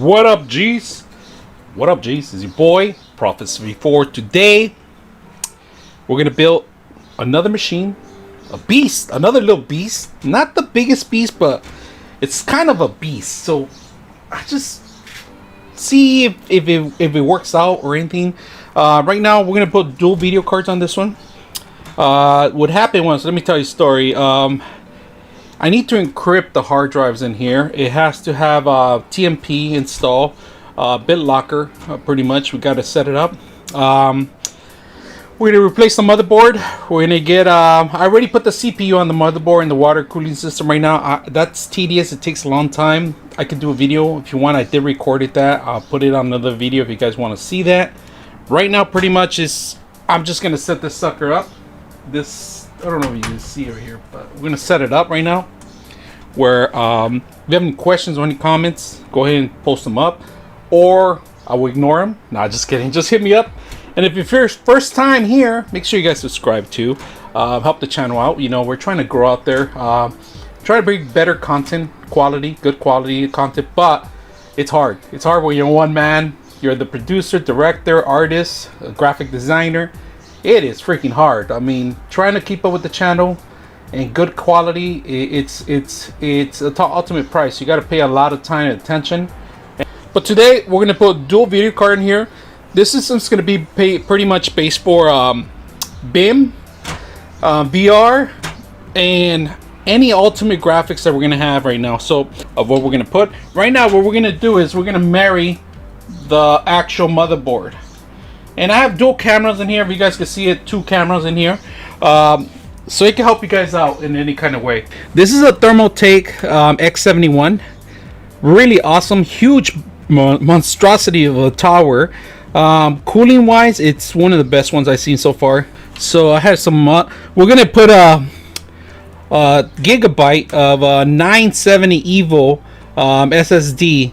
What up, G's? What up, G's? It's your boy, Prophecy4. Today, we're gonna build another machine, a beast, another little beast. Not the biggest beast, but it's kind of a beast. So I just see if it works out or anything. Right now, we're gonna put dual video cards on this one. What happened was, let me tell you a story. I need to encrypt the hard drives in here. It has to have TMP install, BitLocker, pretty much. We got to set it up. We're going to replace the motherboard. We're going to get, I already put the CPU on the motherboard and the water cooling system right now. That's tedious. It takes a long time. I could do a video if you want. I did record that. I'll put it on another video if you guys want to see that. Right now, pretty much I'm just going to set this sucker up. I don't know if you can see it here, but we're gonna set it up right now. Where if you have any questions or any comments, go ahead and post them up, or I will ignore them. Nah, just kidding. Just hit me up. And if you're first time here, make sure you guys subscribe too. Help the channel out. You know, we're trying to grow out there. Try to bring better content, good quality content, but it's hard. It's hard when you're one man. You're the producer, director, artist, graphic designer. It is freaking hard. I mean, trying to keep up with the channel and good quality, it's the ultimate price. You got to pay a lot of time and attention. But today we're gonna put dual video card in here. This system's gonna be pretty much based for BIM, VR, and any ultimate graphics that we're gonna have right now. So of what we're gonna put right now, what we're gonna do is we're gonna marry the actual motherboard. And I have dual cameras in here. If you guys can see it, 2 cameras in here. So it can help you guys out in any kind of way. This is a Thermaltake X71. Really awesome, huge monstrosity of a tower. Cooling wise, it's one of the best ones I've seen so far. So I had some, we're gonna put a gigabyte of 970 EVO SSD.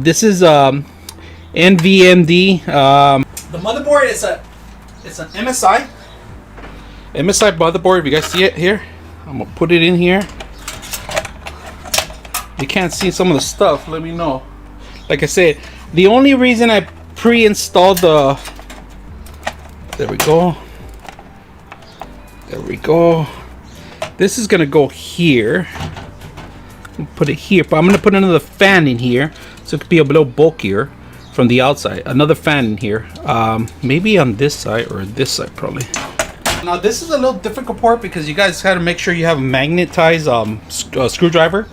This is NVMe. The motherboard is it's an MSI motherboard. If you guys see it here, I'm gonna put it in here. You can't see some of the stuff, let me know. Like I said, the only reason I pre-installed there we go, this is gonna go here. Put it here, but I'm gonna put another fan in here so it could be a little bulkier from the outside. Another fan in here, maybe on this side or this side probably. Now this is a little difficult part because you guys got to make sure you have a magnetized screwdriver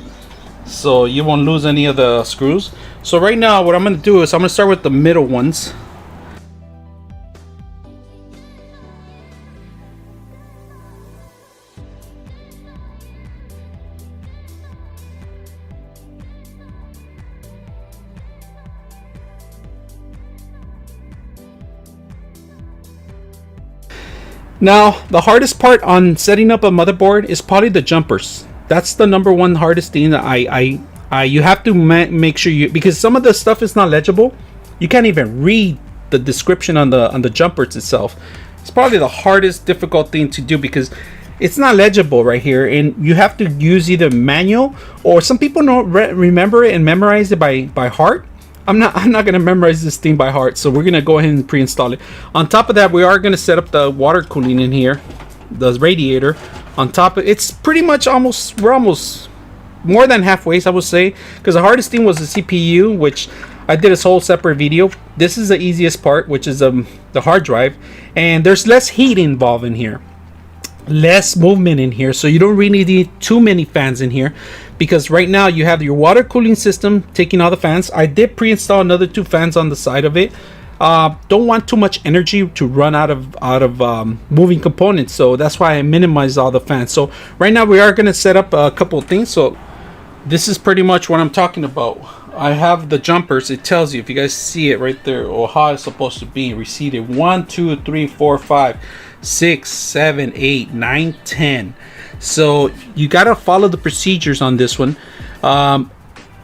so you won't lose any of the screws. So right now what I'm going to do is I'm going to start with the middle ones. Now, the hardest part on setting up a motherboard is probably the jumpers. That's the number one hardest thing that you have to make sure because some of the stuff is not legible. You can't even read the description on the jumpers itself. It's probably the hardest difficult thing to do because it's not legible right here, and you have to use either manual or some people don't remember it and memorize it by heart. I'm not gonna memorize this thing by heart, so we're gonna go ahead and pre-install it. On top of that, we are gonna set up the water cooling in here, the radiator. On top of it's pretty much we're almost more than halfway, I would say, because the hardest thing was the CPU, which I did a whole separate video. This is the easiest part, which is the hard drive, and there's less heat involved in here, less movement in here, so you don't really need too many fans in here, because right now you have your water cooling system taking all the fans. I did pre-install another 2 fans on the side of it. Don't want too much energy to run out of moving components, so that's why I minimize all the fans. So right now we are going to set up a couple of things. So this is pretty much what I'm talking about. I have the jumpers. It tells you, if you guys see it right there, or how it's supposed to be reseated. 1 2 3 4 5 6 7 8 9 10. So you gotta follow the procedures on this one.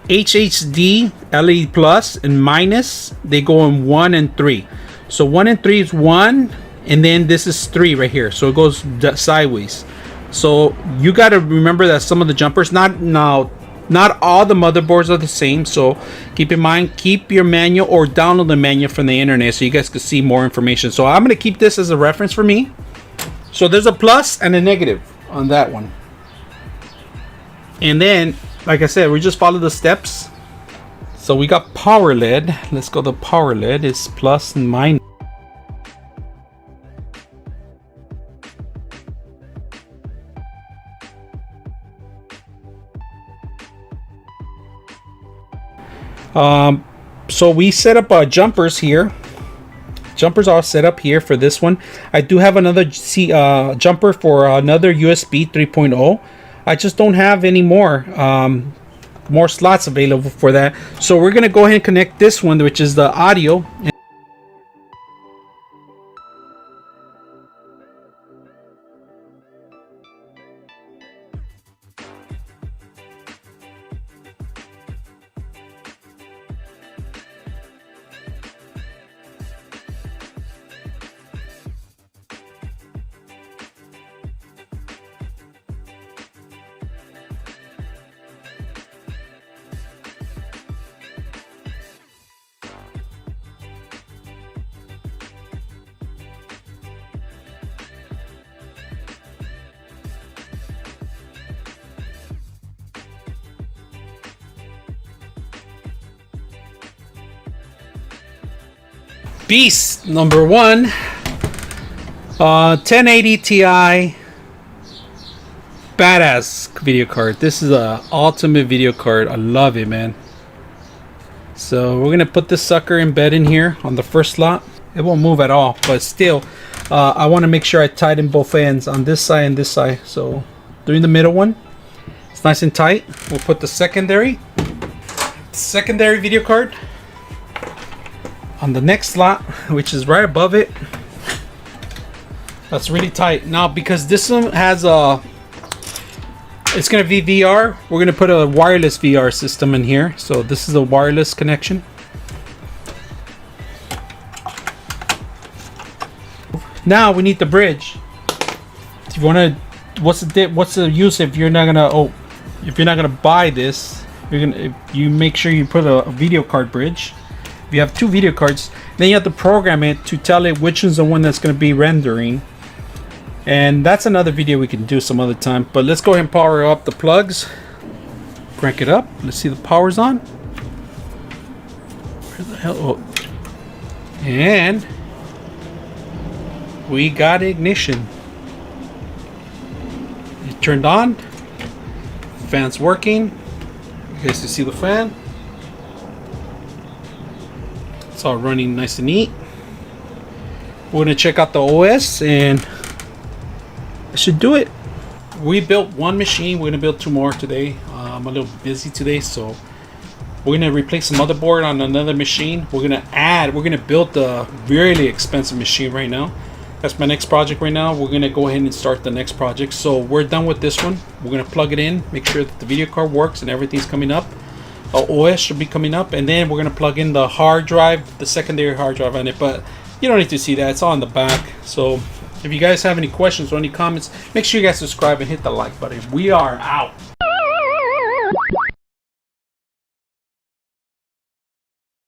HHD, LED plus and minus, they go in 1 and 3. So 1 and 3 is 1, and then this is 3 right here, so it goes sideways. So you got to remember that some of the jumpers, not now Not all the motherboards are the same, so keep in mind, keep your manual or download the manual from the internet so you guys can see more information. So I'm going to keep this as a reference for me. So there's a plus and a negative on that one. And then, like I said, we just follow the steps. So we got power LED. Let's go to power LED. It's plus and minus. So we set up jumpers here. Jumpers are set up here for this one. I do have another jumper for another USB 3.0. I just don't have any more slots available for that. So we're gonna go ahead and connect this one, which is the audio. Beast number one, 1080 Ti badass video card. This is a ultimate video card. I love it, man. So we're gonna put this sucker embed in here on the first slot. It won't move at all, but still I want to make sure I tighten both ends on this side and this side. So doing the middle one, it's nice and tight. We'll put the secondary video card on the next slot, which is right above it. That's really tight. Now, because this one has it's gonna be VR, we're gonna put a wireless VR system in here. So this is a wireless connection. Now we need the bridge. If you wanna, what's the use if you're not gonna buy this? You make sure you put a video card bridge. If you have two video cards, then you have to program it to tell it which one's the one that's going to be rendering. And that's another video we can do some other time. But let's go ahead and power up the plugs. Crank it up. Let's see the power's on. Where the hell? Oh. And we got ignition. It turned on. Fan's working. You guys can see the fan. It's all running nice and neat. We're gonna check out the OS and I should do it. We built one machine. We're gonna build two more today. I'm a little busy today, so we're gonna replace the motherboard on another machine. We're gonna build the really expensive machine right now. That's my next project right now. We're gonna go ahead and start the next project. So we're done with this one. We're gonna plug it in, make sure that the video card works and everything's coming up. OS should be coming up, and then we're gonna plug in the hard drive, the secondary hard drive on it. But you don't need to see that, it's all in the back. So if you guys have any questions or any comments, make sure you guys subscribe and hit the like button. We are out.